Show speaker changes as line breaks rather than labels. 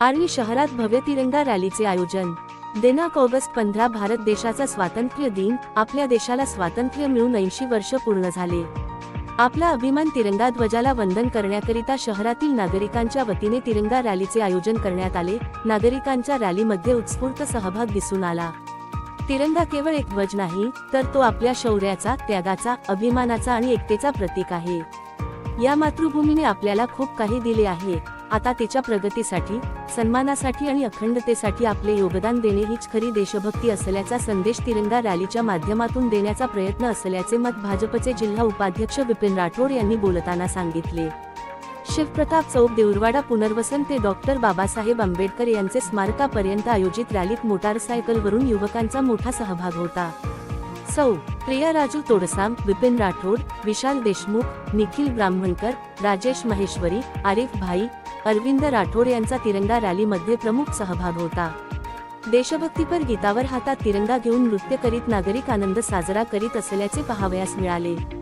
आर्वी शहरात भव्य तिरंगा रॅलीचे आयोजन। दिनांक ऑगस्ट 15 भारत देशाचा स्वातंत्र्य दिन। आपल्या देशाला स्वातंत्र्य मिळून 80 वर्ष पूर्ण झाले। आपला अभिमान तिरंगा ध्वजाला वंदन करण्याकरिता शहरातील नागरिकांच्या वतीने तिरंगा रॅलीचे आयोजन करण्यात आले। नागरिकांच्या रॅलीमध्ये उत्स्फूर्त सहभाग दिसून आला। तिरंगा केवळ एक ध्वज नाही, तर तो आपल्या शौर्याचा, त्यागाचा, अभिमानाचा आणि एकतेचा प्रतीक आहे। या मातृभूमीने आपल्याला खूप काही दिले आहे। आता तिच्या प्रगतीसाठी, सन्मानासाठी आणि अखंडतेसाठी आपले योगदान देणे हीच खरी देशभक्ती असल्याचा संदेश तिरंगा रॅलीच्या माध्यमातून देण्याचा प्रयत्न असल्याचे मत भाजपचे जिल्हा उपाध्यक्ष विपिन राठोड यांनी बोलताना सांगितले। शिवप्रताप चौक देऊरवाडा पुनर्वसन ते डॉक्टर बाबासाहेब आंबेडकर यांचे स्मारकापर्यंत आयोजित रॅलीत मोटारसायकलवरून युवकांचा मोठा सहभाग होता। सौ प्रिया राजू तोडसाम, विपिन राठोड, विशाल देशमुख, निखिल ब्राह्मणकर, राजेश महेश्वरी, आरिफ भाई, अरविंद राठोड यांचा तिरंगा रॅलीमध्ये प्रमुख सहभाग होता। देशभक्तीपर गीतावर हातात तिरंगा घेऊन नृत्य करीत नागरिक आनंद साजरा करीत असल्याचे पाहावयास मिळाले।